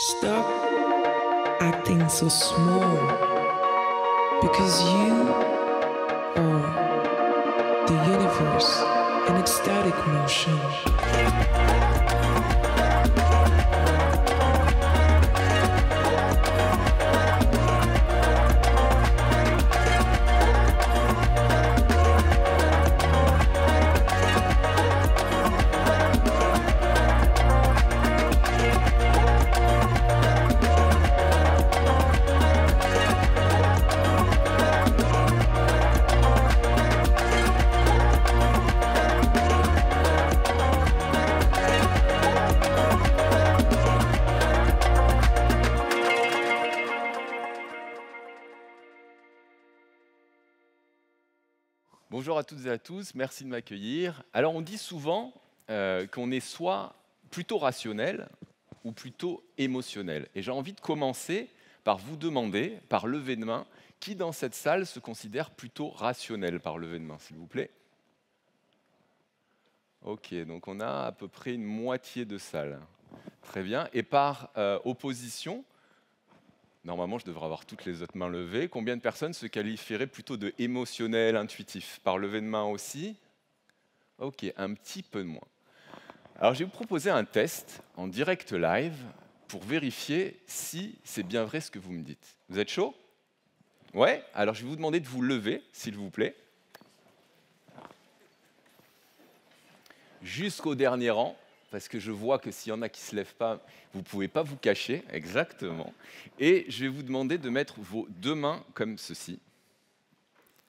Stop acting so small because you are the universe in ecstatic motion. Bonjour à toutes et à tous, merci de m'accueillir. Alors on dit souvent qu'on est soit plutôt rationnel ou plutôt émotionnel. Et j'ai envie de commencer par vous demander, par lever de main, qui dans cette salle se considère plutôt rationnel par lever de main, s'il vous plaît? Ok, donc on a à peu près une moitié de salle. Très bien. Et par opposition, normalement, je devrais avoir toutes les autres mains levées. Combien de personnes se qualifieraient plutôt de émotionnel, intuitif? Par lever de main aussi? Ok, un petit peu de moins. Alors, je vais vous proposer un test en direct live pour vérifier si c'est bien vrai ce que vous me dites. Vous êtes chaud? Ouais? Alors, je vais vous demander de vous lever, s'il vous plaît. Jusqu'au dernier rang, parce que je vois que s'il y en a qui ne se lèvent pas, vous ne pouvez pas vous cacher, exactement. Et je vais vous demander de mettre vos deux mains comme ceci.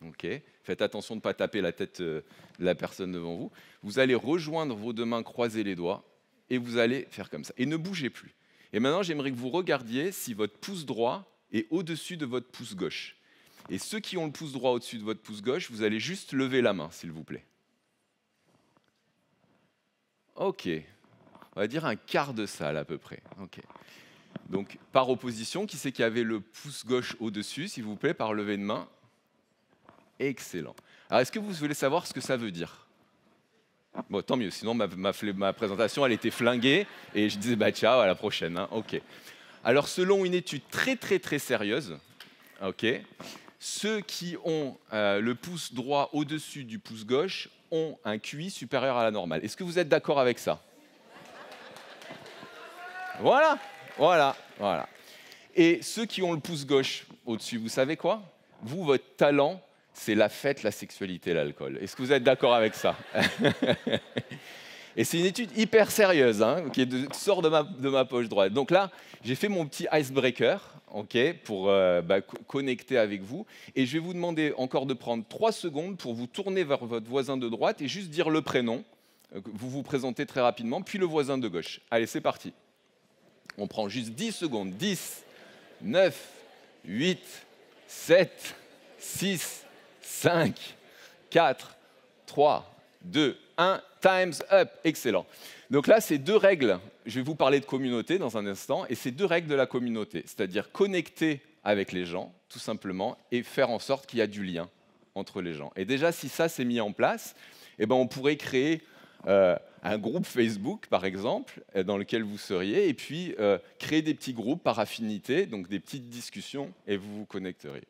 Ok. Faites attention de ne pas taper la tête de la personne devant vous. Vous allez rejoindre vos deux mains, croiser les doigts, et vous allez faire comme ça. Et ne bougez plus. Et maintenant, j'aimerais que vous regardiez si votre pouce droit est au-dessus de votre pouce gauche. Et ceux qui ont le pouce droit au-dessus de votre pouce gauche, vous allez juste lever la main, s'il vous plaît. Ok, on va dire un quart de salle à peu près. Okay. Donc, par opposition, qui c'est qui avait le pouce gauche au-dessus, s'il vous plaît, par lever de main? Excellent. Alors, est-ce que vous voulez savoir ce que ça veut dire? Bon, tant mieux, sinon ma présentation, elle était flinguée, et je disais, bah ciao, à la prochaine. Hein. Ok. Alors, selon une étude très sérieuse, okay, ceux qui ont le pouce droit au-dessus du pouce gauche ont un QI supérieur à la normale. Est-ce que vous êtes d'accord avec ça? Voilà. Et ceux qui ont le pouce gauche au-dessus, vous savez quoi? Vous, votre talent, c'est la fête, la sexualité, l'alcool. Est-ce que vous êtes d'accord avec ça? Et c'est une étude hyper sérieuse, hein, sort de ma poche droite. Donc là, j'ai fait mon petit icebreaker, okay, pour connecter avec vous. Et je vais vous demander encore de prendre 3 secondes pour vous tourner vers votre voisin de droite et juste dire le prénom. Vous vous présentez très rapidement, puis le voisin de gauche. Allez, c'est parti. On prend juste 10 secondes. 10, 9, 8, 7, 6, 5, 4, 3, 2, 1. Time's up. Excellent. Donc là, c'est 2 règles. Je vais vous parler de communauté dans un instant. Et c'est 2 règles de la communauté. C'est-à-dire connecter avec les gens, tout simplement, et faire en sorte qu'il y a du lien entre les gens. Et déjà, si ça s'est mis en place, eh ben, on pourrait créer un groupe Facebook, par exemple, dans lequel vous seriez, et puis créer des petits groupes par affinité, donc des petites discussions, et vous vous connecterez.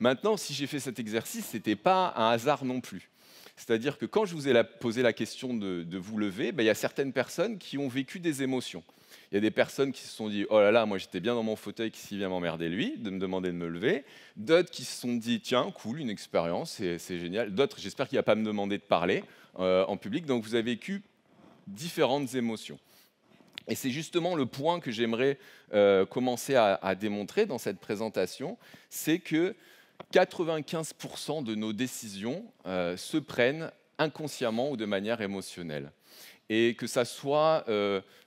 Maintenant, si j'ai fait cet exercice, ce n'était pas un hasard non plus. C'est-à-dire que quand je vous ai posé la question de vous lever, il y a certaines personnes qui ont vécu des émotions. Il y a des personnes qui se sont dit « Oh là là, moi j'étais bien dans mon fauteuil, qui s'y vient m'emmerder lui, de me demander de me lever ». D'autres qui se sont dit « Tiens, cool, une expérience, c'est génial ». D'autres, j'espère qu'il ne va pas me demander de parler en public. Donc vous avez vécu différentes émotions. Et c'est justement le point que j'aimerais commencer à démontrer dans cette présentation, c'est que 95% de nos décisions se prennent inconsciemment ou de manière émotionnelle. Et que ça soit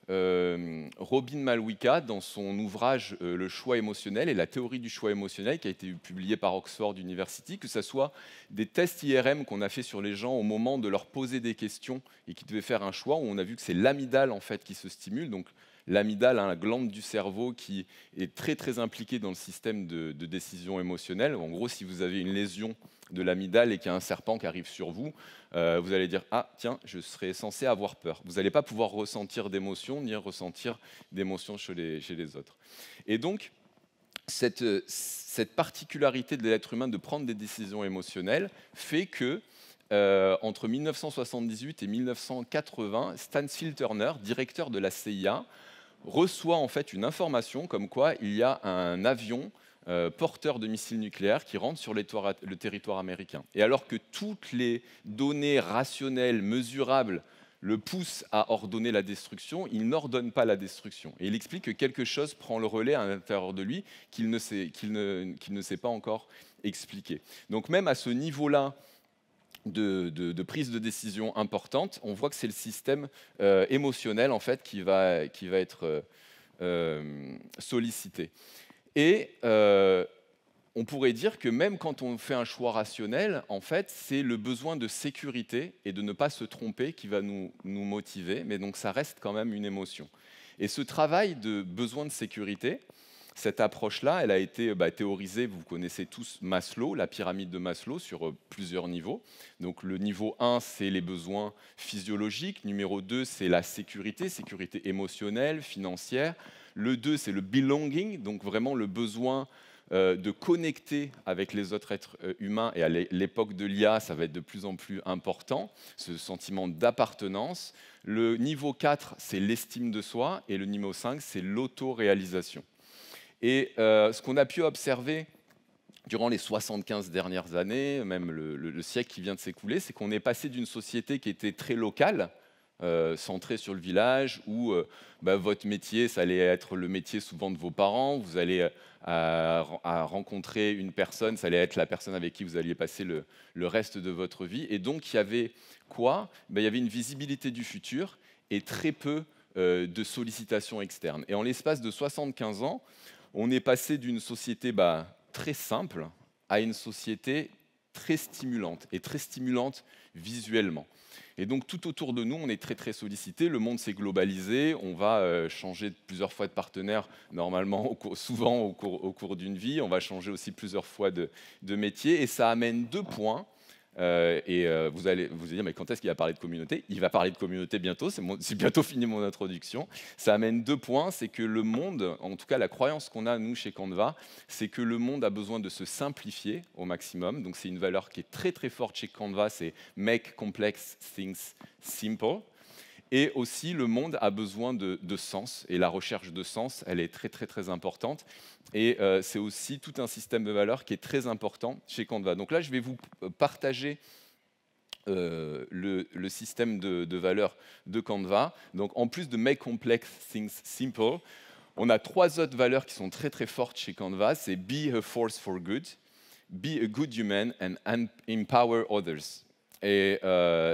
Robin Malwicka dans son ouvrage Le choix émotionnel et la théorie du choix émotionnel qui a été publié par Oxford University, que ça soit des tests IRM qu'on a fait sur les gens au moment de leur poser des questions et qui devaient faire un choix, où on a vu que c'est l'amygdale en fait qui se stimule, donc l'amygdale, hein, la glande du cerveau qui est très très impliquée dans le système de décision émotionnelle. En gros, si vous avez une lésion de l'amygdale et qu'il y a un serpent qui arrive sur vous, vous allez dire « Ah, tiens, je serais censé avoir peur ». Vous n'allez pas pouvoir ressentir d'émotions ni ressentir d'émotions chez les autres. Et donc, cette particularité de l'être humain de prendre des décisions émotionnelles fait que entre 1978 et 1980, Stansfield Turner, directeur de la CIA, reçoit en fait une information comme quoi il y a un avion porteur de missiles nucléaires qui rentre sur le territoire américain. Et alors que toutes les données rationnelles, mesurables, le poussent à ordonner la destruction, il n'ordonne pas la destruction. Et il explique que quelque chose prend le relais à l'intérieur de lui qu'il ne sait pas encore expliquer. Donc même à ce niveau-là, de prise de décision importante, on voit que c'est le système émotionnel en fait qui va être sollicité. Et on pourrait dire que même quand on fait un choix rationnel, en fait, c'est le besoin de sécurité et de ne pas se tromper qui va nous motiver, mais donc ça reste quand même une émotion. Et ce travail de besoin de sécurité, cette approche-là, elle a été théorisée, vous connaissez tous Maslow, la pyramide de Maslow, sur plusieurs niveaux. Donc le niveau 1, c'est les besoins physiologiques. Numéro 2, c'est la sécurité émotionnelle, financière. Le 2, c'est le belonging, donc vraiment le besoin de connecter avec les autres êtres humains. Et à l'époque de l'IA, ça va être de plus en plus important, ce sentiment d'appartenance. Le niveau 4, c'est l'estime de soi. Et le niveau 5, c'est l'autoréalisation. Et ce qu'on a pu observer durant les 75 dernières années, même le siècle qui vient de s'écouler, c'est qu'on est passé d'une société qui était très locale, centrée sur le village, où votre métier, ça allait être le métier souvent de vos parents, vous allez à rencontrer une personne, ça allait être la personne avec qui vous alliez passer le reste de votre vie. Et donc, il y avait quoi ? Il y avait une visibilité du futur et très peu de sollicitations externes. Et en l'espace de 75 ans, on est passé d'une société très simple à une société très stimulante, et très stimulante visuellement. Et donc tout autour de nous, on est très très sollicité, le monde s'est globalisé, on va changer plusieurs fois de partenaire, normalement, souvent au cours d'une vie, on va changer aussi plusieurs fois de métier, et ça amène 2 points. Vous allez vous dire, mais quand est-ce qu'il va parler de communauté ? Il va parler de communauté bientôt, c'est bientôt fini mon introduction. Ça amène 2 points, c'est que le monde, en tout cas la croyance qu'on a nous chez Canva, c'est que le monde a besoin de se simplifier au maximum. Donc c'est une valeur qui est très très forte chez Canva, c'est « make complex things simple ». Et aussi, le monde a besoin de sens, et la recherche de sens, elle est très très très importante. Et c'est aussi tout un système de valeurs qui est très important chez Canva. Donc là, je vais vous partager le système de valeurs de Canva. Donc en plus de « make complex things simple », on a 3 autres valeurs qui sont très très fortes chez Canva. C'est « be a force for good »,« be a good human » and « empower others ». Et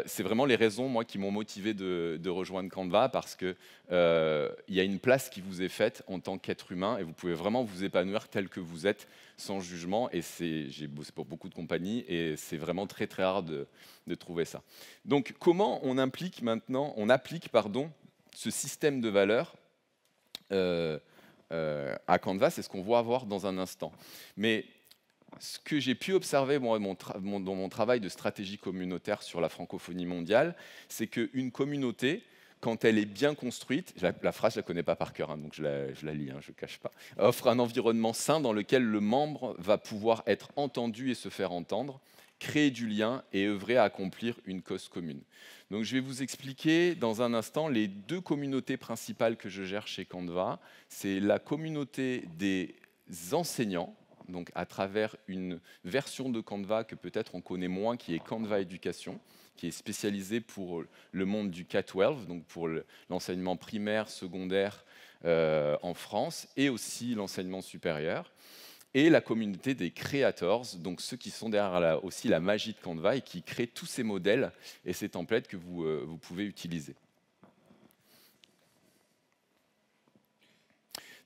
c'est vraiment les raisons, moi, qui m'ont motivé de rejoindre Canva, parce qu'il y a une place qui vous est faite en tant qu'être humain, et vous pouvez vraiment vous épanouir tel que vous êtes, sans jugement. Et j'ai bossé pour beaucoup de compagnies, et c'est vraiment très très rare de trouver ça. Donc, comment on applique ce système de valeurs à Canva? C'est ce qu'on va voir dans un instant. Mais ce que j'ai pu observer dans mon travail de stratégie communautaire sur la francophonie mondiale, c'est qu'une communauté, quand elle est bien construite, la phrase je ne la connais pas par cœur, donc je la lis, je ne cache pas, offre un environnement sain dans lequel le membre va pouvoir être entendu et se faire entendre, créer du lien et œuvrer à accomplir une cause commune. Donc je vais vous expliquer dans un instant les 2 communautés principales que je gère chez Canva. C'est la communauté des enseignants, donc à travers une version de Canva que peut-être on connaît moins, qui est Canva Éducation, qui est spécialisée pour le monde du K-12, donc pour l'enseignement primaire, secondaire en France, et aussi l'enseignement supérieur. Et la communauté des creators, donc ceux qui sont derrière aussi la magie de Canva et qui créent tous ces modèles et ces templates que vous pouvez utiliser.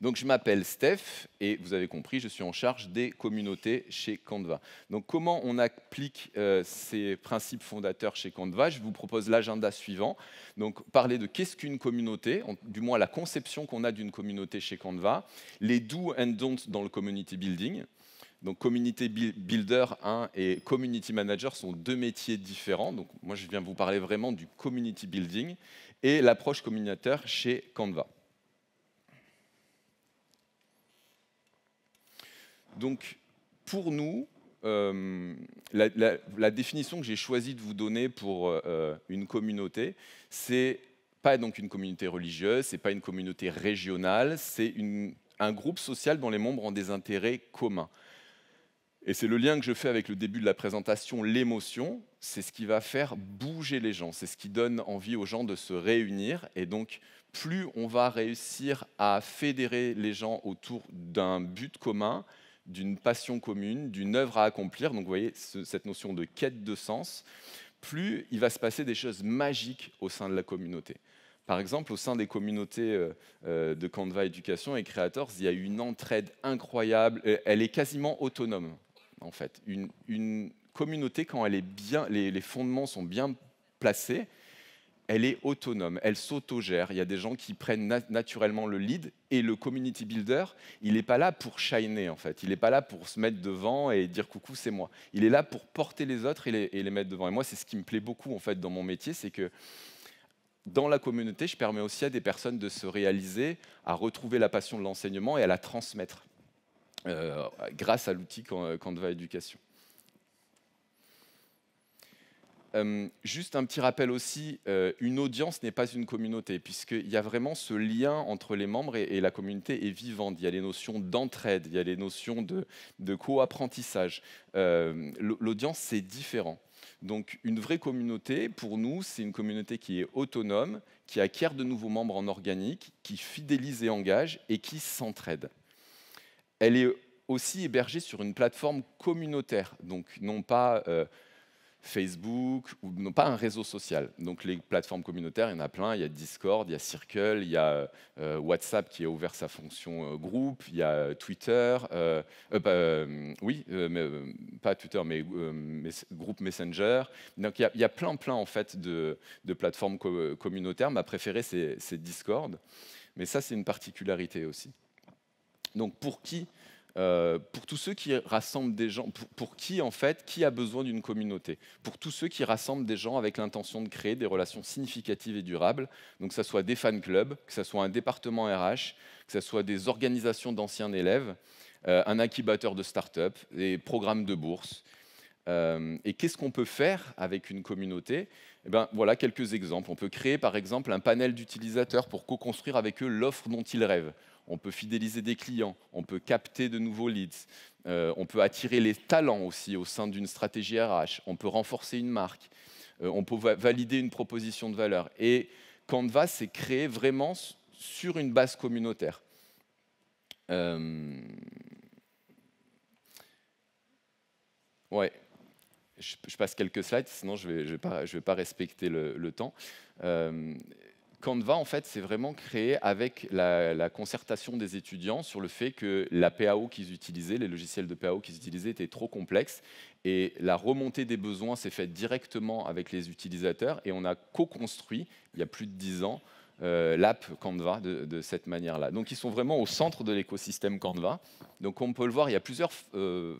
Donc je m'appelle Steph et vous avez compris, je suis en charge des communautés chez Canva. Donc comment on applique ces principes fondateurs chez Canva? Je vous propose l'agenda suivant. Donc parler de qu'est-ce qu'une communauté, du moins la conception qu'on a d'une communauté chez Canva, les do and don't dans le community building. Donc community builder 1 et community manager sont deux métiers différents. Donc moi je viens vous parler vraiment du community building et l'approche communautaire chez Canva. Donc, pour nous, la définition que j'ai choisi de vous donner pour une communauté, c'est pas donc une communauté religieuse, c'est pas une communauté régionale, c'est un groupe social dont les membres ont des intérêts communs. Et c'est le lien que je fais avec le début de la présentation, l'émotion, c'est ce qui va faire bouger les gens, c'est ce qui donne envie aux gens de se réunir. Et donc, plus on va réussir à fédérer les gens autour d'un but commun, d'une passion commune, d'une œuvre à accomplir, donc vous voyez cette notion de quête de sens, plus il va se passer des choses magiques au sein de la communauté. Par exemple, au sein des communautés de Canva Éducation et Creators, il y a une entraide incroyable, elle est quasiment autonome en fait. Une communauté, quand elle est bien, les fondements sont bien placés, elle est autonome, elle s'autogère. Il y a des gens qui prennent naturellement le lead et le community builder, il n'est pas là pour shiner en fait. Il n'est pas là pour se mettre devant et dire coucou, c'est moi. Il est là pour porter les autres et les mettre devant. Et moi, c'est ce qui me plaît beaucoup en fait dans mon métier, c'est que dans la communauté, je permets aussi à des personnes de se réaliser, à retrouver la passion de l'enseignement et à la transmettre grâce à l'outil Canva Éducation. Juste un petit rappel aussi, une audience n'est pas une communauté, puisqu'il y a vraiment ce lien entre les membres et la communauté est vivante. Il y a les notions d'entraide, il y a les notions de co-apprentissage. L'audience, c'est différent. Donc une vraie communauté, pour nous, c'est une communauté qui est autonome, qui acquiert de nouveaux membres en organique, qui fidélise et engage et qui s'entraide. Elle est aussi hébergée sur une plateforme communautaire, donc non pas Facebook, ou non pas un réseau social. Donc les plateformes communautaires, il y en a plein, il y a Discord, il y a Circle, il y a WhatsApp qui a ouvert sa fonction groupe, il y a Twitter, pas Twitter, mais groupe Messenger. Donc il y a plein en fait de plateformes communautaires. Ma préférée, c'est Discord, mais ça, c'est une particularité aussi. Donc pour tous ceux qui rassemblent des gens, pour qui en fait, qui a besoin d'une communauté? Pour tous ceux qui rassemblent des gens avec l'intention de créer des relations significatives et durables, donc que ce soit des fan clubs, que ce soit un département RH, que ce soit des organisations d'anciens élèves, un incubateur de start-up, des programmes de bourse. Et qu'est-ce qu'on peut faire avec une communauté? Eh bien, voilà quelques exemples. On peut créer par exemple un panel d'utilisateurs pour co-construire avec eux l'offre dont ils rêvent. On peut fidéliser des clients, on peut capter de nouveaux leads, on peut attirer les talents aussi au sein d'une stratégie RH, on peut renforcer une marque, on peut valider une proposition de valeur. Et Canva s'est créé vraiment sur une base communautaire. Ouais. Je passe quelques slides, sinon je vais pas respecter le temps. Canva, en fait, c'est vraiment créé avec la concertation des étudiants sur le fait que la PAO qu'ils utilisaient, les logiciels de PAO qu'ils utilisaient étaient trop complexes. Et la remontée des besoins s'est faite directement avec les utilisateurs. Et on a co-construit, il y a plus de 10 ans, l'app Canva de cette manière-là. Donc, ils sont vraiment au centre de l'écosystème Canva. Donc, on peut le voir, il y a plusieurs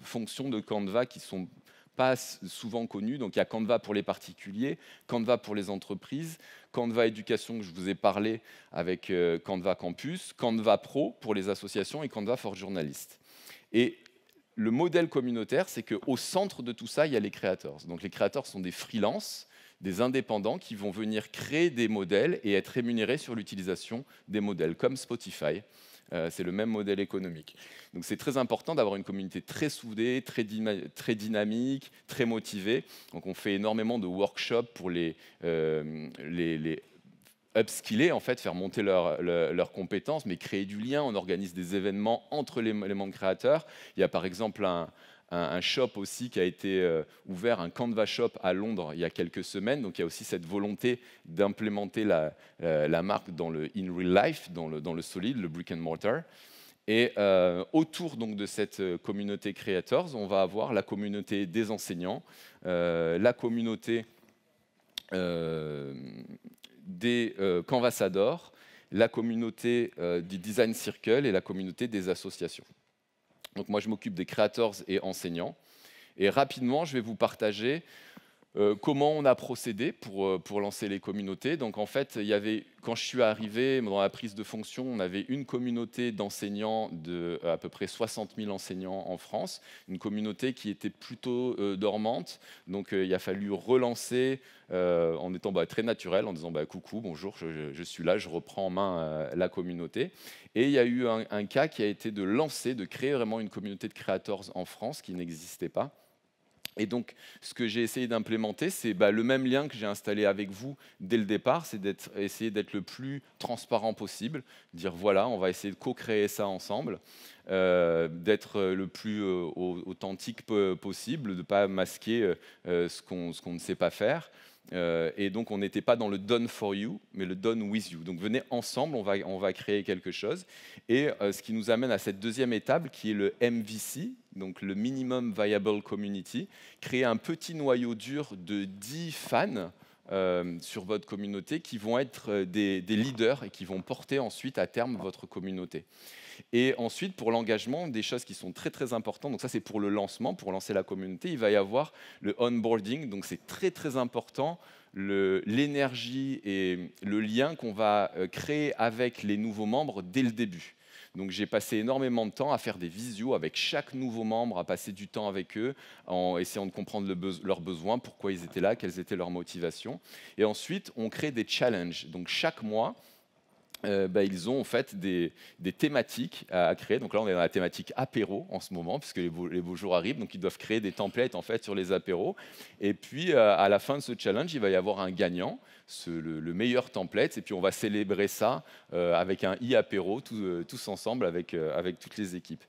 fonctions de Canva qui sont pas souvent connues. Donc, il y a Canva pour les particuliers, Canva pour les entreprises, Canva Éducation que je vous ai parlé avec Canva Campus, Canva Pro pour les associations et Canva for Journalistes. Et le modèle communautaire, c'est qu'au centre de tout ça, il y a les creators. Donc, les creators sont des freelances, des indépendants qui vont venir créer des modèles et être rémunérés sur l'utilisation des modèles, comme Spotify. C'est le même modèle économique. Donc c'est très important d'avoir une communauté très soudée, très dynamique, très motivée. Donc on fait énormément de workshops pour les upskiller, en fait, faire monter leurs compétences, mais créer du lien. On organise des événements entre les membres créateurs. Il y a par exemple un shop aussi qui a été ouvert, un Canva Shop à Londres il y a quelques semaines. Donc il y a aussi cette volonté d'implémenter la marque dans le in real life, dans le solide, le brick and mortar. Et autour donc, de cette communauté Creators, on va avoir la communauté des enseignants, la communauté des Canvassadors, la communauté du Design Circle et la communauté des associations. Donc moi, je m'occupe des Creators et enseignants. Et rapidement, je vais vous partager comment on a procédé pour lancer les communautés. Donc en fait, quand je suis arrivé dans la prise de fonction, on avait une communauté d'enseignants de à peu près 60 000 enseignants en France, une communauté qui était plutôt dormante. Donc il a fallu relancer en étant très naturel, en disant coucou, bonjour, je suis là, je reprends en main la communauté. Et il y a eu un cas qui a été de créer vraiment une communauté de creators en France qui n'existait pas. Et donc, ce que j'ai essayé d'implémenter, c'est le même lien que j'ai installé avec vous dès le départ, c'est essayer d'être le plus transparent possible, dire voilà, on va essayer de co-créer ça ensemble, d'être le plus authentique possible, de ne pas masquer ce qu'on ne sait pas faire. Et donc, on n'était pas dans le done for you, mais le done with you. Donc, venez ensemble, on va créer quelque chose. Et ce qui nous amène à cette deuxième étape, qui est le MVC, donc le Minimum Viable Community, créer un petit noyau dur de 10 fans sur votre communauté qui vont être des leaders et qui vont porter ensuite à terme votre communauté. Et ensuite, pour l'engagement, des choses qui sont très très importantes. Donc ça, c'est pour le lancement, pour lancer la communauté. Il va y avoir le onboarding. Donc c'est très très important l'énergie et le lien qu'on va créer avec les nouveaux membres dès le début. Donc j'ai passé énormément de temps à faire des visios avec chaque nouveau membre, à passer du temps avec eux, en essayant de comprendre leurs besoins, pourquoi ils étaient là, quelles étaient leurs motivations. Et ensuite, on crée des challenges. Donc chaque mois, ils ont en fait des thématiques à créer. Donc là, on est dans la thématique apéro en ce moment, puisque les beaux jours arrivent. Donc ils doivent créer des templates en fait sur les apéros. Et puis à la fin de ce challenge, il va y avoir un gagnant, le meilleur template. Et puis on va célébrer ça avec un apéro tous ensemble avec toutes les équipes.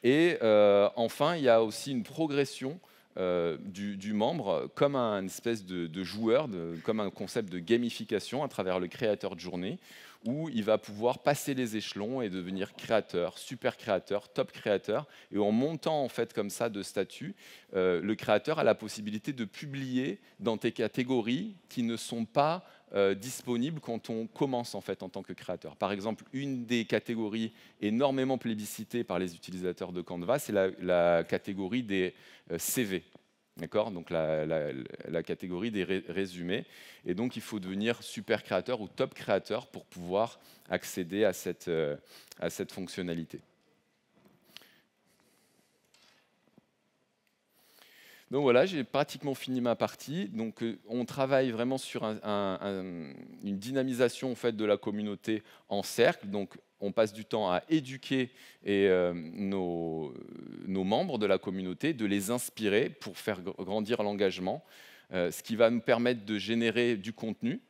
Et enfin, il y a aussi une progression du membre comme un espèce de joueur, comme un concept de gamification à travers le créateur de journée, où il va pouvoir passer les échelons et devenir créateur, super créateur, top créateur. Et en montant en fait comme ça de statut, le créateur a la possibilité de publier dans des catégories qui ne sont pas disponibles quand on commence en fait en tant que créateur. Par exemple, une des catégories énormément plébiscitées par les utilisateurs de Canva, c'est la catégorie des CV. D'accord, donc la catégorie des résumés. Et donc, il faut devenir super créateur ou top créateur pour pouvoir accéder à cette fonctionnalité. Donc voilà, j'ai pratiquement fini ma partie. Donc, on travaille vraiment sur une dynamisation en fait, de la communauté en cercle. Donc, on passe du temps à éduquer nos membres de la communauté, de les inspirer pour faire grandir l'engagement, ce qui va nous permettre de générer du contenu.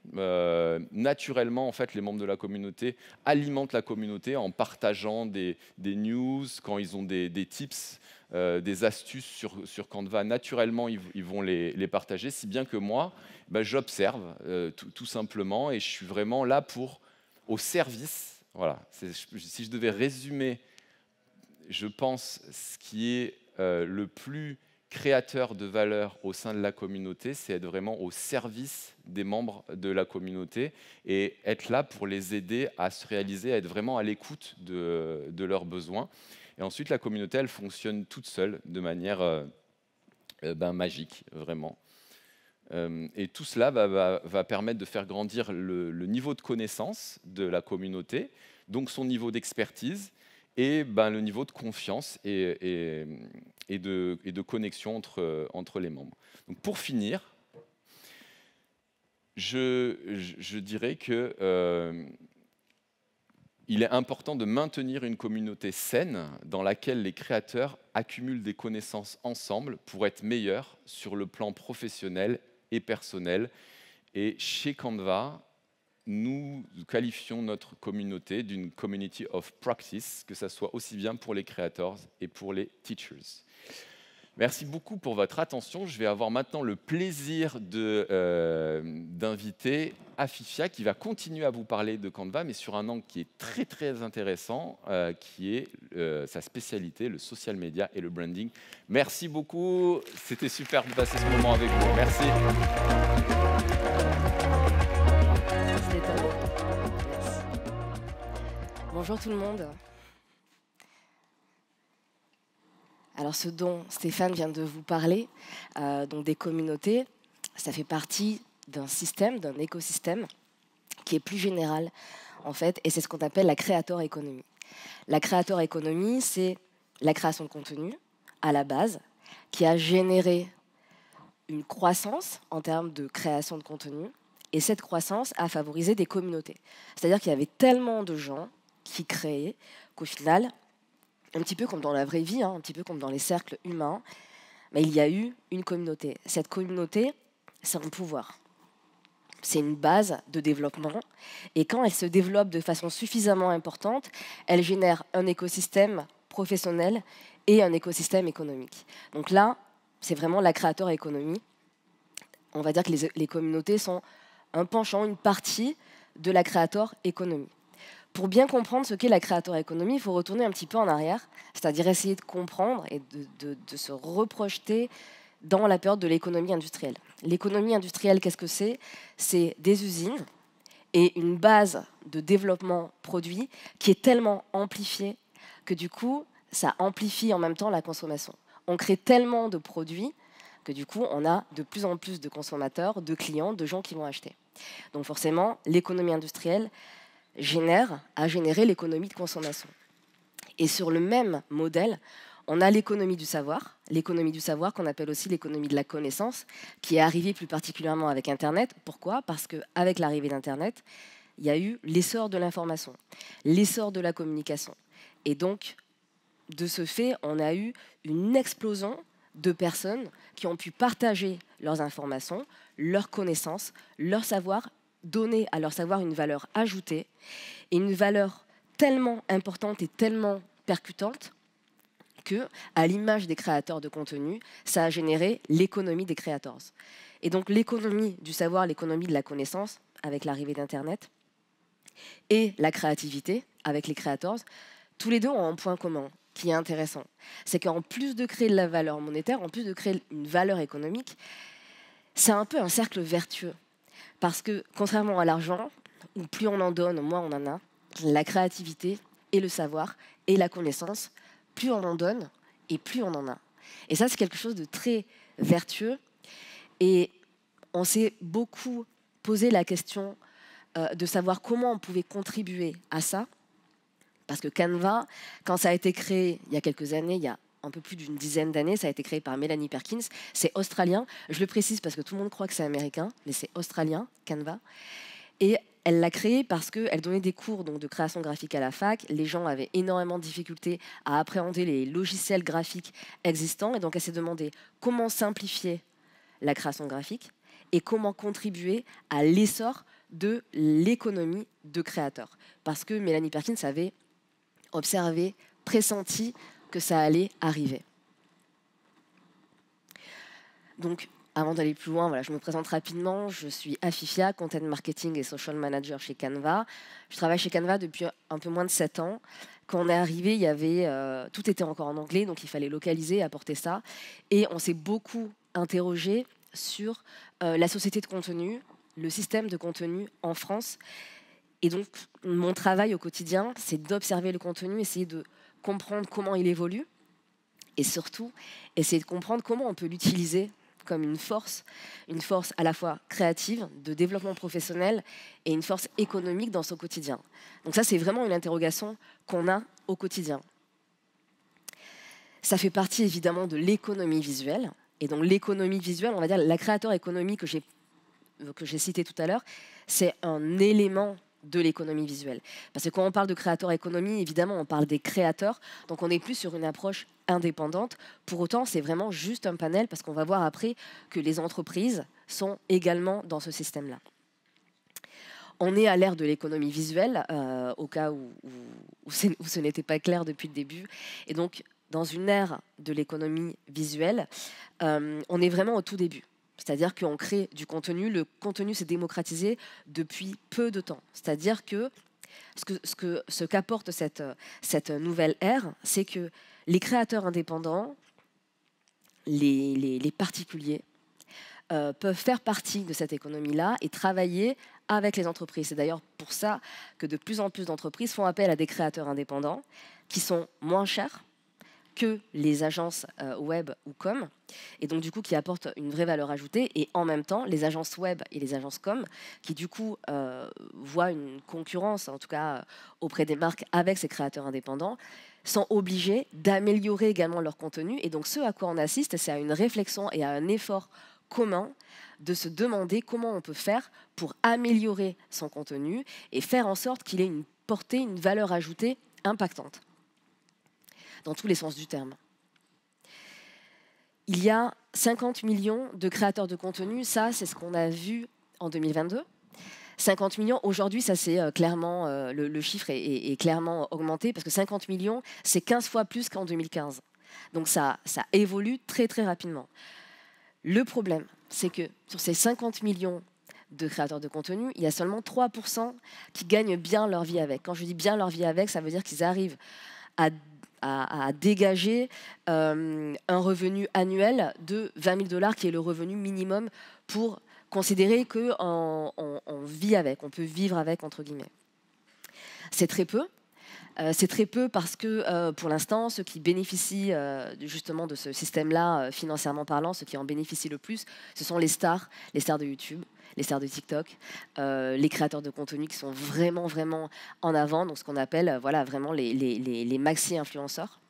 Naturellement, en fait, les membres de la communauté alimentent la communauté en partageant des news, quand ils ont des tips, des astuces sur Canva. Naturellement, ils vont les partager, si bien que moi, j'observe tout simplement et je suis vraiment là au service. Voilà. Si je devais résumer, je pense, ce qui est le plus créateur de valeur au sein de la communauté, c'est être vraiment au service des membres de la communauté et être là pour les aider à se réaliser, à être vraiment à l'écoute de leurs besoins. Et ensuite, la communauté, elle fonctionne toute seule de manière magique, vraiment. Et tout cela va permettre de faire grandir le niveau de connaissance de la communauté, donc son niveau d'expertise et le niveau de confiance et de connexion entre les membres. Donc pour finir, je dirais que il est important de maintenir une communauté saine dans laquelle les créateurs accumulent des connaissances ensemble pour être meilleurs sur le plan professionnel et personnel. Et chez Canva, nous qualifions notre communauté d'une community of practice, que ça soit aussi bien pour les creators et pour les teachers. Merci beaucoup pour votre attention. Je vais avoir maintenant le plaisir d'inviter Afifia qui va continuer à vous parler de Canva, mais sur un angle qui est très très intéressant, qui est sa spécialité, le social media et le branding. Merci beaucoup. C'était super de passer ce moment avec vous. Merci. C'était top. Merci. Bonjour tout le monde. Alors ce dont Stéphane vient de vous parler, donc des communautés, ça fait partie d'un système, d'un écosystème qui est plus général en fait, et c'est ce qu'on appelle la creator economy. La creator economy, c'est la création de contenu à la base qui a généré une croissance en termes de création de contenu, et cette croissance a favorisé des communautés. C'est-à-dire qu'il y avait tellement de gens qui créaient qu'au final, un petit peu comme dans la vraie vie, un petit peu comme dans les cercles humains, mais il y a eu une communauté. Cette communauté, c'est un pouvoir. C'est une base de développement. Et quand elle se développe de façon suffisamment importante, elle génère un écosystème professionnel et un écosystème économique. Donc là, c'est vraiment la creator economy. On va dire que les communautés sont un penchant, une partie de la creator economy. Pour bien comprendre ce qu'est la creator economy, il faut retourner un petit peu en arrière, c'est-à-dire essayer de comprendre et de se reprojeter dans la période de l'économie industrielle. L'économie industrielle, qu'est-ce que c'est? C'est des usines et une base de développement produit qui est tellement amplifiée que du coup, ça amplifie en même temps la consommation. On crée tellement de produits que du coup, on a de plus en plus de consommateurs, de clients, de gens qui vont acheter. Donc forcément, l'économie industrielle a généré l'économie de consommation. Et sur le même modèle, on a l'économie du savoir qu'on appelle aussi l'économie de la connaissance, qui est arrivée plus particulièrement avec Internet. Pourquoi? Parce qu'avec l'arrivée d'Internet, il y a eu l'essor de l'information, l'essor de la communication. Et donc, de ce fait, on a eu une explosion de personnes qui ont pu partager leurs informations, leurs connaissances, leur savoir, donner à leur savoir une valeur ajoutée, et une valeur tellement importante et tellement percutante que, à l'image des créateurs de contenu, ça a généré l'économie des creators. Et donc l'économie du savoir, l'économie de la connaissance, avec l'arrivée d'Internet, et la créativité, avec les creators, tous les deux ont un point commun qui est intéressant. C'est qu'en plus de créer de la valeur monétaire, en plus de créer une valeur économique, c'est un peu un cercle vertueux. Parce que, contrairement à l'argent, où plus on en donne, moins on en a, la créativité et le savoir et la connaissance, plus on en donne et plus on en a. Et ça, c'est quelque chose de très vertueux. Et on s'est beaucoup posé la question de savoir comment on pouvait contribuer à ça. Parce que Canva, quand ça a été créé il y a quelques années, il y a un peu plus d'une dizaine d'années, ça a été créé par Melanie Perkins. C'est australien. Je le précise parce que tout le monde croit que c'est américain, mais c'est australien, Canva. Et elle l'a créé parce qu'elle donnait des cours donc, de création graphique à la fac. Les gens avaient énormément de difficultés à appréhender les logiciels graphiques existants. Et donc, elle s'est demandé comment simplifier la création graphique et comment contribuer à l'essor de l'économie de créateurs. Parce que Melanie Perkins avait observé, pressenti que ça allait arriver. Donc, avant d'aller plus loin, voilà, je me présente rapidement. Je suis Afifia, Content Marketing et Social Manager chez Canva. Je travaille chez Canva depuis un peu moins de 7 ans. Quand on est arrivé, il y avait, tout était encore en anglais, donc il fallait localiser, apporter ça. Et on s'est beaucoup interrogé sur la société de contenu, le système de contenu en France. Et donc, mon travail au quotidien, c'est d'observer le contenu, essayer de comprendre comment il évolue et surtout, essayer de comprendre comment on peut l'utiliser comme une force à la fois créative, de développement professionnel et une force économique dans son quotidien. Donc ça, c'est vraiment une interrogation qu'on a au quotidien. Ça fait partie évidemment de l'économie visuelle. Et donc l'économie visuelle, on va dire la creator economy que j'ai cité tout à l'heure, c'est un élément de l'économie visuelle. Parce que quand on parle de creator economy, évidemment, on parle des créateurs, donc on n'est plus sur une approche indépendante. Pour autant, c'est vraiment juste un panel, parce qu'on va voir après que les entreprises sont également dans ce système-là. On est à l'ère de l'économie visuelle, au cas où ce n'était pas clair depuis le début. Et donc, dans une ère de l'économie visuelle, on est vraiment au tout début. C'est-à-dire qu'on crée du contenu, le contenu s'est démocratisé depuis peu de temps. C'est-à-dire que ce qu'apporte cette nouvelle ère, c'est que les créateurs indépendants, les particuliers, peuvent faire partie de cette économie-là et travailler avec les entreprises. C'est d'ailleurs pour ça que de plus en plus d'entreprises font appel à des créateurs indépendants qui sont moins chers que les agences web ou com, et donc du coup qui apportent une vraie valeur ajoutée, et en même temps les agences web et les agences com qui du coup voient une concurrence, en tout cas auprès des marques avec ces créateurs indépendants, sont obligés d'améliorer également leur contenu, et donc ce à quoi on assiste, c'est à une réflexion et à un effort commun de se demander comment on peut faire pour améliorer son contenu et faire en sorte qu'il ait une portée, une valeur ajoutée impactante, dans tous les sens du terme. Il y a 50 millions de créateurs de contenu, ça c'est ce qu'on a vu en 2022. 50 millions, aujourd'hui, ça c'est clairement, le chiffre est clairement augmenté, parce que 50 millions, c'est 15 fois plus qu'en 2015. Donc ça évolue très très rapidement. Le problème, c'est que sur ces 50 millions de créateurs de contenu, il y a seulement 3% qui gagnent bien leur vie avec. Quand je dis bien leur vie avec, ça veut dire qu'ils arrivent à dégager un revenu annuel de 20 000 $, qui est le revenu minimum pour considérer qu'on vit avec, on peut vivre avec, entre guillemets. C'est très peu. C'est très peu parce que, pour l'instant, ceux qui bénéficient justement de ce système-là, financièrement parlant, ceux qui en bénéficient le plus, ce sont les stars de YouTube, les stars de TikTok, les créateurs de contenu qui sont vraiment, vraiment en avant, donc ce qu'on appelle voilà, vraiment les maxi-influenceurs.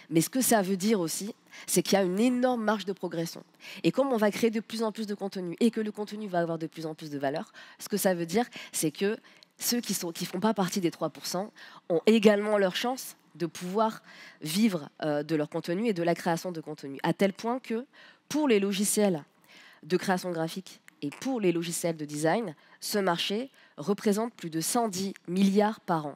Mais ce que ça veut dire aussi, c'est qu'il y a une énorme marge de progression. Et comme on va créer de plus en plus de contenu et que le contenu va avoir de plus en plus de valeur, ce que ça veut dire, c'est que ceux qui ne font pas partie des 3% ont également leur chance de pouvoir vivre de leur contenu et de la création de contenu. À tel point que pour les logiciels de création graphique et pour les logiciels de design, ce marché représente plus de 110 milliards par an.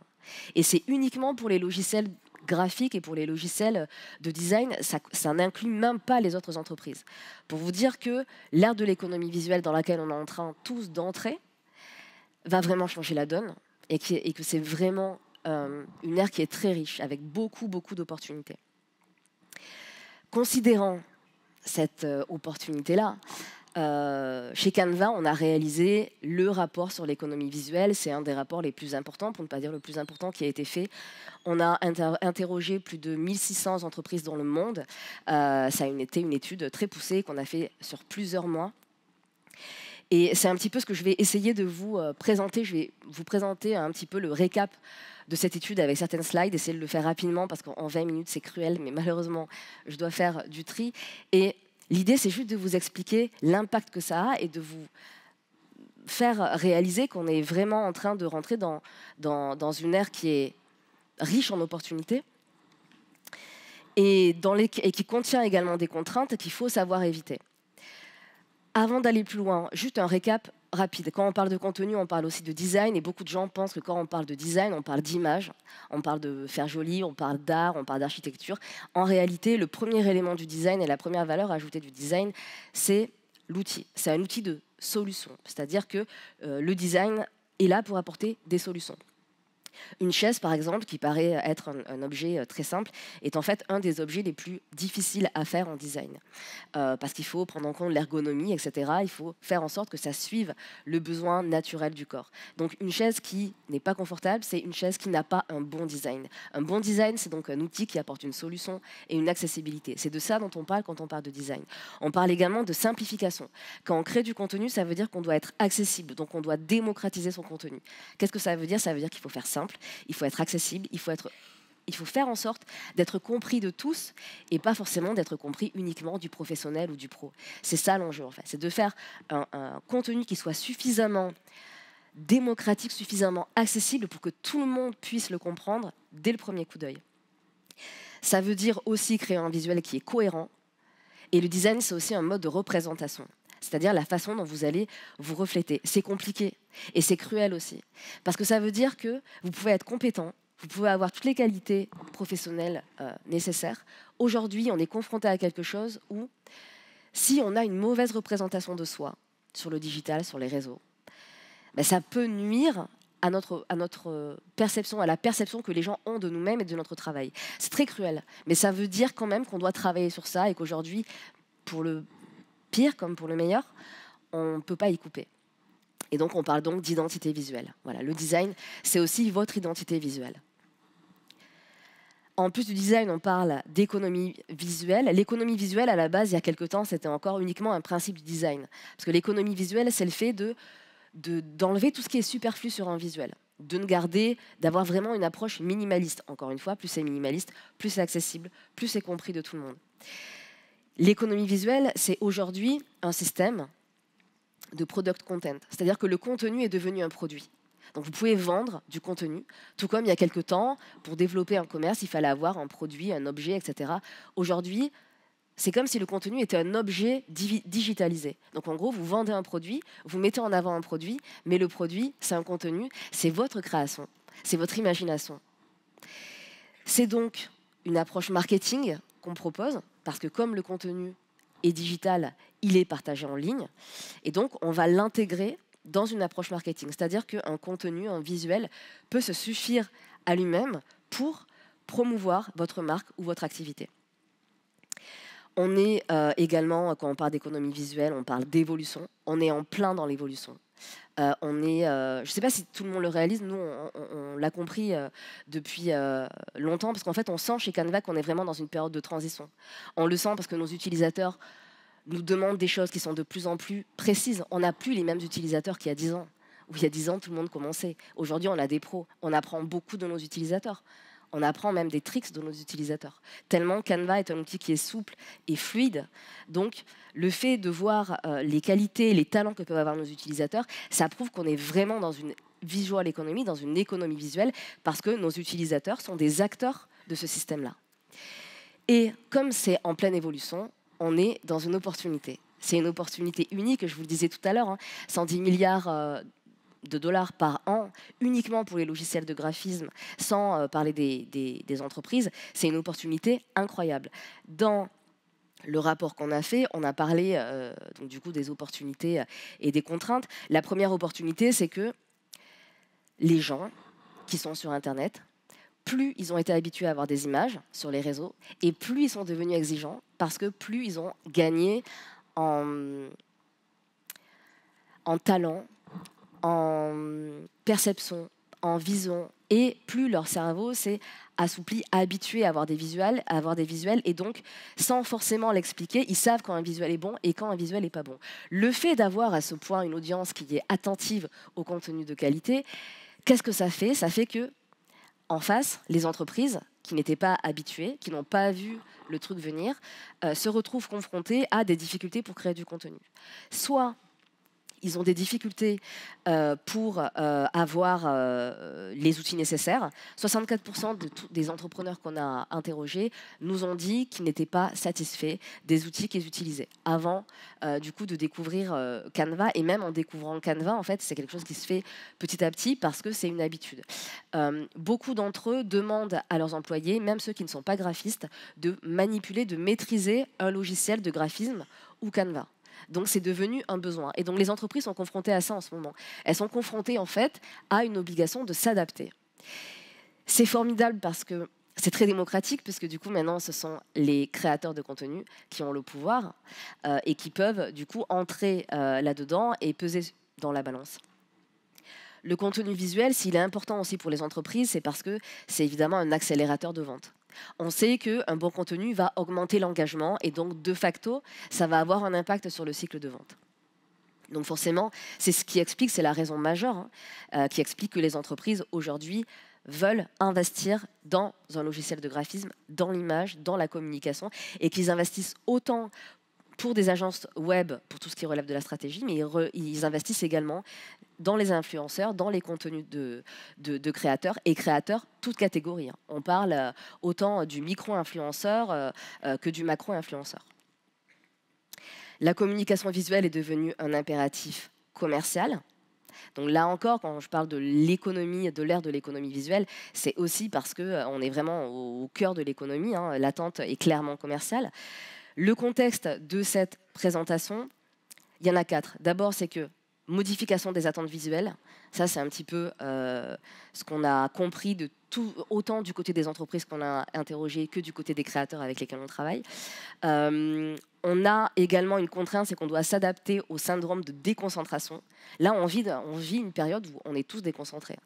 Et c'est uniquement pour les logiciels graphiques et pour les logiciels de design, ça n'inclut même pas les autres entreprises. Pour vous dire que l'ère de l'économie visuelle dans laquelle on est en train tous d'entrer va vraiment changer la donne, et que c'est vraiment une ère qui est très riche, avec beaucoup, beaucoup d'opportunités. Considérant cette opportunité-là, chez Canva, on a réalisé le rapport sur l'économie visuelle. C'est un des rapports les plus importants, pour ne pas dire le plus important, qui a été fait. On a interrogé plus de 1600 entreprises dans le monde. Ça a été une étude très poussée qu'on a fait sur plusieurs mois. Et c'est un petit peu ce que je vais essayer de vous présenter. Je vais vous présenter un petit peu le récap de cette étude avec certaines slides, essayer de le faire rapidement parce qu'en 20 minutes c'est cruel, mais malheureusement je dois faire du tri. Et l'idée c'est juste de vous expliquer l'impact que ça a et de vous faire réaliser qu'on est vraiment en train de rentrer dans une ère qui est riche en opportunités et qui contient également des contraintes qu'il faut savoir éviter. Avant d'aller plus loin, juste un récap rapide. Quand on parle de contenu, on parle aussi de design, et beaucoup de gens pensent que quand on parle de design, on parle d'image, on parle de faire joli, on parle d'art, on parle d'architecture. En réalité, le premier élément du design et la première valeur ajoutée du design, c'est l'outil. C'est un outil de solution, c'est-à-dire que le design est là pour apporter des solutions. Une chaise, par exemple, qui paraît être un objet très simple, est en fait un des objets les plus difficiles à faire en design. Parce qu'il faut prendre en compte l'ergonomie, etc. Il faut faire en sorte que ça suive le besoin naturel du corps. Donc une chaise qui n'est pas confortable, c'est une chaise qui n'a pas un bon design. Un bon design, c'est donc un outil qui apporte une solution et une accessibilité. C'est de ça dont on parle quand on parle de design. On parle également de simplification. Quand on crée du contenu, ça veut dire qu'on doit être accessible, donc on doit démocratiser son contenu. Qu'est-ce que ça veut dire? Ça veut dire qu'il faut faire simple. Il faut être accessible, il faut faire en sorte d'être compris de tous et pas forcément d'être compris uniquement du professionnel ou du pro. C'est ça l'enjeu en fait, c'est de faire un contenu qui soit suffisamment démocratique, suffisamment accessible pour que tout le monde puisse le comprendre dès le premier coup d'œil. Ça veut dire aussi créer un visuel qui est cohérent, et le design c'est aussi un mode de représentation. C'est-à-dire la façon dont vous allez vous refléter. C'est compliqué et c'est cruel aussi. Parce que ça veut dire que vous pouvez être compétent, Vous pouvez avoir toutes les qualités professionnelles nécessaires. Aujourd'hui, on est confronté à quelque chose où, si on a une mauvaise représentation de soi sur le digital, sur les réseaux, ben ça peut nuire à notre perception, à la perception que les gens ont de nous-mêmes et de notre travail. C'est très cruel, mais ça veut dire quand même qu'on doit travailler sur ça et qu'aujourd'hui, pour le pire comme pour le meilleur, on ne peut pas y couper. Et donc, on parle donc d'identité visuelle. Voilà, le design, c'est aussi votre identité visuelle. En plus du design, on parle d'économie visuelle. L'économie visuelle, à la base, il y a quelque temps, c'était encore uniquement un principe du design. Parce que l'économie visuelle, c'est le fait d'enlever tout ce qui est superflu sur un visuel, de ne garder, d'avoir vraiment une approche minimaliste. Encore une fois, plus c'est minimaliste, plus c'est accessible, plus c'est compris de tout le monde. L'économie visuelle, c'est aujourd'hui un système de product content, c'est-à-dire que le contenu est devenu un produit. Donc vous pouvez vendre du contenu, tout comme il y a quelques temps, pour développer un commerce, il fallait avoir un produit, un objet, etc. Aujourd'hui, c'est comme si le contenu était un objet digitalisé. Donc en gros, vous vendez un produit, vous mettez en avant un produit, mais le produit, c'est un contenu, c'est votre création, c'est votre imagination. C'est donc une approche marketing qu'on propose, parce que comme le contenu est digital, il est partagé en ligne, et donc on va l'intégrer dans une approche marketing. C'est-à-dire qu'un contenu, un visuel, peut se suffire à lui-même pour promouvoir votre marque ou votre activité. On est également, quand on parle d'économie visuelle, on parle d'évolution. On est en plein dans l'évolution. Je ne sais pas si tout le monde le réalise, nous on l'a compris depuis longtemps, parce qu'en fait on sent chez Canva qu'on est vraiment dans une période de transition. On le sent parce que nos utilisateurs nous demandent des choses qui sont de plus en plus précises. On n'a plus les mêmes utilisateurs qu'il y a 10 ans. Où il y a 10 ans, tout le monde commençait. Aujourd'hui, on a des pros. On apprend beaucoup de nos utilisateurs. On apprend même des tricks de nos utilisateurs. Tellement Canva est un outil qui est souple et fluide. Donc, le fait de voir les qualités, les talents que peuvent avoir nos utilisateurs, ça prouve qu'on est vraiment dans une visual economy, dans une économie visuelle, parce que nos utilisateurs sont des acteurs de ce système-là. Et comme c'est en pleine évolution, on est dans une opportunité. C'est une opportunité unique, je vous le disais tout à l'heure, 110 milliards de dollars par an, uniquement pour les logiciels de graphisme, sans parler des entreprises. C'est une opportunité incroyable. Dans le rapport qu'on a fait, on a parlé donc, du coup, des opportunités et des contraintes. La première opportunité, c'est que les gens qui sont sur Internet, plus ils ont été habitués à avoir des images sur les réseaux, et plus ils sont devenus exigeants, parce que plus ils ont gagné en talent, en perception, en vision, et plus leur cerveau s'est assoupli, habitué à avoir des visuels, et donc, sans forcément l'expliquer, ils savent quand un visuel est bon et quand un visuel n'est pas bon. Le fait d'avoir à ce point une audience qui est attentive au contenu de qualité, qu'est-ce que ça fait? Ça fait que en face, les entreprises qui n'étaient pas habituées, qui n'ont pas vu le truc venir, se retrouvent confrontées à des difficultés pour créer du contenu. Soit ils ont des difficultés pour avoir les outils nécessaires. 64% des entrepreneurs qu'on a interrogés nous ont dit qu'ils n'étaient pas satisfaits des outils qu'ils utilisaient avant du coup de découvrir Canva. Et même en découvrant Canva, en fait, c'est quelque chose qui se fait petit à petit parce que c'est une habitude. Beaucoup d'entre eux demandent à leurs employés, même ceux qui ne sont pas graphistes, de manipuler, de maîtriser un logiciel de graphisme ou Canva. Donc c'est devenu un besoin. Et donc les entreprises sont confrontées à ça en ce moment. Elles sont confrontées en fait à une obligation de s'adapter. C'est formidable parce que c'est très démocratique, puisque du coup maintenant ce sont les créateurs de contenu qui ont le pouvoir et qui peuvent du coup entrer là-dedans et peser dans la balance. Le contenu visuel, s'il est important aussi pour les entreprises, c'est parce que c'est évidemment un accélérateur de vente. On sait qu'un bon contenu va augmenter l'engagement et donc, de facto, ça va avoir un impact sur le cycle de vente. Donc forcément, c'est ce qui explique, c'est la raison majeure qui explique que les entreprises aujourd'hui veulent investir dans un logiciel de graphisme, dans l'image, dans la communication, et qu'ils investissent autant pour des agences web, pour tout ce qui relève de la stratégie, mais ils investissent également dans les influenceurs, dans les contenus de créateurs, et créateurs, toutes catégories. On parle autant du micro-influenceur que du macro-influenceur. La communication visuelle est devenue un impératif commercial. Donc là encore, quand je parle de l'économie, de l'ère de l'économie visuelle, c'est aussi parce qu'on est vraiment au cœur de l'économie, hein. L'attente est clairement commerciale. Le contexte de cette présentation, il y en a 4. D'abord, c'est que modification des attentes visuelles. Ça, c'est un petit peu ce qu'on a compris de tout, autant du côté des entreprises qu'on a interrogées que du côté des créateurs avec lesquels on travaille. On a également une contrainte, c'est qu'on doit s'adapter au syndrome de déconcentration. Là, on vit une période où on est tous déconcentrés.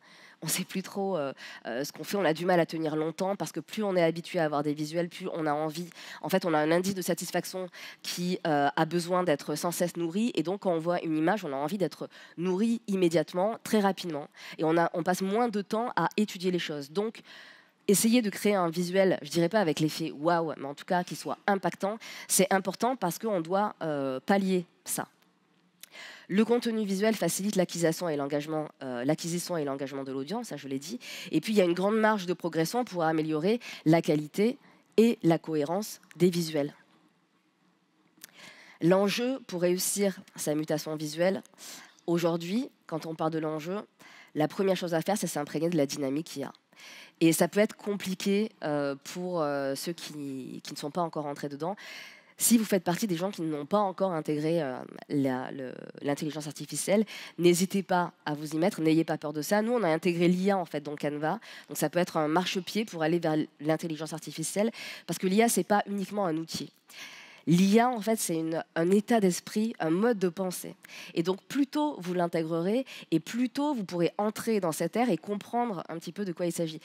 On ne sait plus trop ce qu'on fait, on a du mal à tenir longtemps parce que plus on est habitué à avoir des visuels, plus on a envie. En fait, on a un indice de satisfaction qui a besoin d'être sans cesse nourri. Et donc, quand on voit une image, on a envie d'être nourri immédiatement, très rapidement. Et on passe moins de temps à étudier les choses. Donc, essayer de créer un visuel, je ne dirais pas avec l'effet waouh, mais en tout cas qui soit impactant, c'est important parce qu'on doit pallier ça. Le contenu visuel facilite l'acquisition et l'engagement de l'audience, ça je l'ai dit. Et puis il y a une grande marge de progression pour améliorer la qualité et la cohérence des visuels. L'enjeu pour réussir sa mutation visuelle, aujourd'hui, quand on parle de l'enjeu, la première chose à faire, c'est s'imprégner de la dynamique qu'il y a. Et ça peut être compliqué pour ceux qui ne sont pas encore entrés dedans. Si vous faites partie des gens qui n'ont pas encore intégré l'intelligence artificielle, n'hésitez pas à vous y mettre, n'ayez pas peur de ça. Nous, on a intégré l'IA en fait dans Canva, donc ça peut être un marchepied pour aller vers l'intelligence artificielle, parce que l'IA, c'est pas uniquement un outil. L'IA, en fait, c'est un état d'esprit, un mode de pensée. Et donc, plus tôt vous l'intégrerez, et plus tôt vous pourrez entrer dans cette ère et comprendre un petit peu de quoi il s'agit.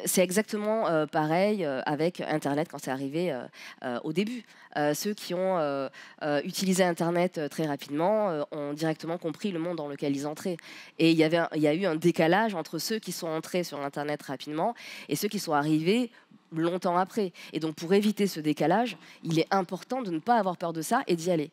C'est exactement pareil avec Internet quand c'est arrivé au début. Ceux qui ont utilisé Internet très rapidement ont directement compris le monde dans lequel ils entraient. Et il y a eu un décalage entre ceux qui sont entrés sur Internet rapidement et ceux qui sont arrivés longtemps après. Et donc, pour éviter ce décalage, il est important de ne pas avoir peur de ça et d'y aller.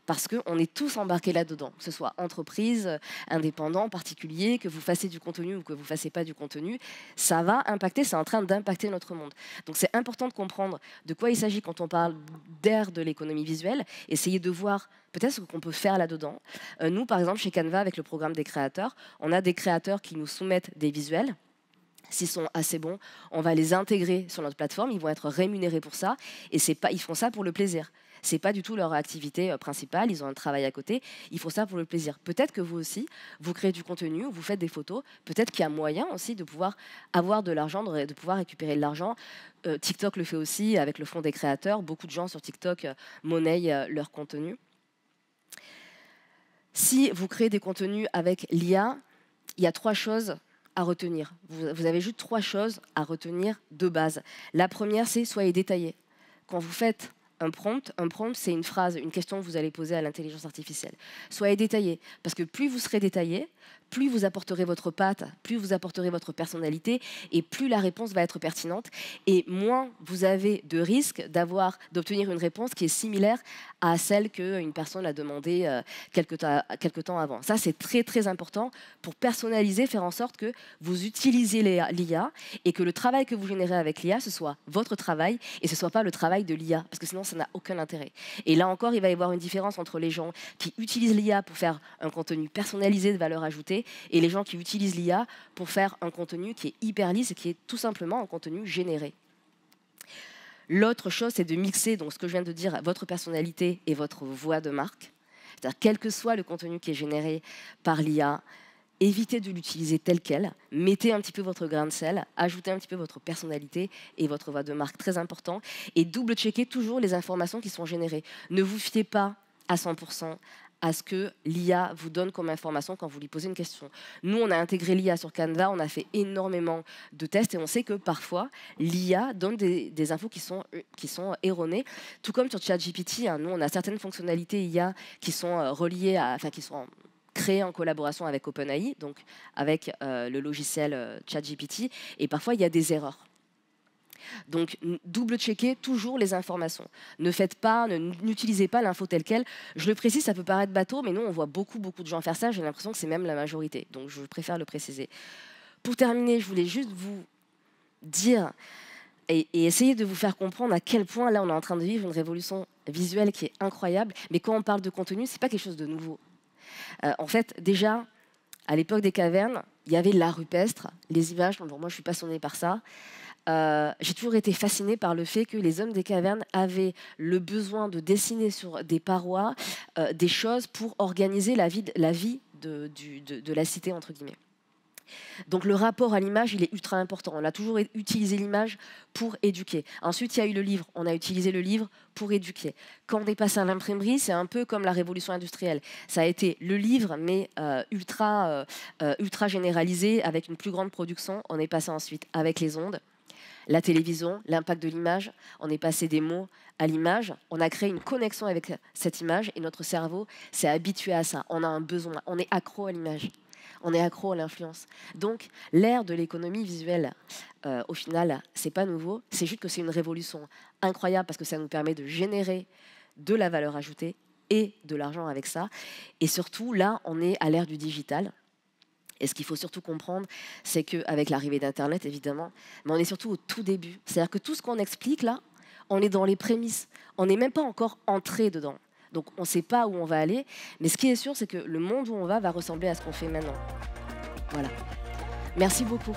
Parce qu'on est tous embarqués là-dedans, que ce soit entreprise, indépendant, particulier, que vous fassiez du contenu ou que vous ne fassiez pas du contenu, ça va impacter, c'est en train d'impacter notre monde. Donc, c'est important de comprendre de quoi il s'agit quand on parle d'ère de l'économie visuelle, essayer de voir peut-être ce qu'on peut faire là-dedans. Nous, par exemple, chez Canva, avec le programme des créateurs, on a des créateurs qui nous soumettent des visuels. S'ils sont assez bons, on va les intégrer sur notre plateforme, ils vont être rémunérés pour ça, et ils font ça pour le plaisir. Ce n'est pas du tout leur activité principale, ils ont un travail à côté, ils font ça pour le plaisir. Peut-être que vous aussi, vous créez du contenu, vous faites des photos, peut-être qu'il y a moyen aussi de pouvoir avoir de l'argent, de pouvoir récupérer de l'argent. TikTok le fait aussi avec le fonds des créateurs, beaucoup de gens sur TikTok monnaient leur contenu. Si vous créez des contenus avec l'IA, il y a 3 choses à retenir. Vous avez juste 3 choses à retenir de base. La première, c'est soyez détaillé. Quand vous faites un prompt, c'est une phrase, une question que vous allez poser à l'intelligence artificielle. Soyez détaillé, parce que plus vous serez détaillé, plus vous apporterez votre patte, plus vous apporterez votre personnalité, et plus la réponse va être pertinente, et moins vous avez de risque d'obtenir une réponse qui est similaire à celle qu'une personne a demandé quelque temps avant. Ça, c'est très, très important pour personnaliser, faire en sorte que vous utilisiez l'IA, et que le travail que vous générez avec l'IA, ce soit votre travail, et ce ne soit pas le travail de l'IA, parce que sinon, ça n'a aucun intérêt. Et là encore, il va y avoir une différence entre les gens qui utilisent l'IA pour faire un contenu personnalisé de valeur ajoutée et les gens qui utilisent l'IA pour faire un contenu qui est hyper lisse et qui est tout simplement un contenu généré. L'autre chose, c'est de mixer, donc ce que je viens de dire, votre personnalité et votre voix de marque. C'est-à-dire, quel que soit le contenu qui est généré par l'IA, évitez de l'utiliser tel quel, mettez un petit peu votre grain de sel, ajoutez un petit peu votre personnalité et votre voix de marque, très important, et double-checkez toujours les informations qui sont générées. Ne vous fiez pas à 100% à ce que l'IA vous donne comme information quand vous lui posez une question. Nous, on a intégré l'IA sur Canva, on a fait énormément de tests et on sait que parfois, l'IA donne des infos qui sont erronées, tout comme sur ChatGPT. Nous, on a certaines fonctionnalités IA qui sont qui sont créées en collaboration avec OpenAI, donc avec le logiciel ChatGPT, et parfois, il y a des erreurs. Donc, double-checkez toujours les informations. N'utilisez pas l'info telle quelle. Je le précise, ça peut paraître bateau, mais nous, on voit beaucoup de gens faire ça. J'ai l'impression que c'est même la majorité. Donc, je préfère le préciser. Pour terminer, je voulais juste vous dire et essayer de vous faire comprendre à quel point, là, on est en train de vivre une révolution visuelle qui est incroyable. Mais quand on parle de contenu, ce n'est pas quelque chose de nouveau. En fait, déjà, À l'époque des cavernes, il y avait l'art rupestre, les images. Bon, moi, je suis passionnée par ça. J'ai toujours été fascinée par le fait que les hommes des cavernes avaient le besoin de dessiner sur des parois des choses pour organiser la vie de la cité, entre guillemets. Donc le rapport à l'image, il est ultra important. On a toujours utilisé l'image pour éduquer. Ensuite, il y a eu le livre. On a utilisé le livre pour éduquer. Quand on est passé à l'imprimerie, c'est un peu comme la révolution industrielle. Ça a été le livre, mais ultra généralisé, avec une plus grande production. On est passé ensuite avec les ondes, la télévision, l'impact de l'image. On est passé des mots à l'image. On a créé une connexion avec cette image et notre cerveau s'est habitué à ça. On a un besoin. On est accro à l'image. On est accro à l'influence. Donc, l'ère de l'économie visuelle, au final, c'est pas nouveau. C'est juste que c'est une révolution incroyable parce que ça nous permet de générer de la valeur ajoutée et de l'argent avec ça. Et surtout, là, on est à l'ère du digital. Et ce qu'il faut surtout comprendre, c'est qu'avec l'arrivée d'Internet, évidemment, mais on est surtout au tout début. C'est-à-dire que tout ce qu'on explique là, on est dans les prémices. On n'est même pas encore entré dedans. Donc on ne sait pas où on va aller, mais ce qui est sûr, c'est que le monde où on va ressembler à ce qu'on fait maintenant. Voilà. Merci beaucoup.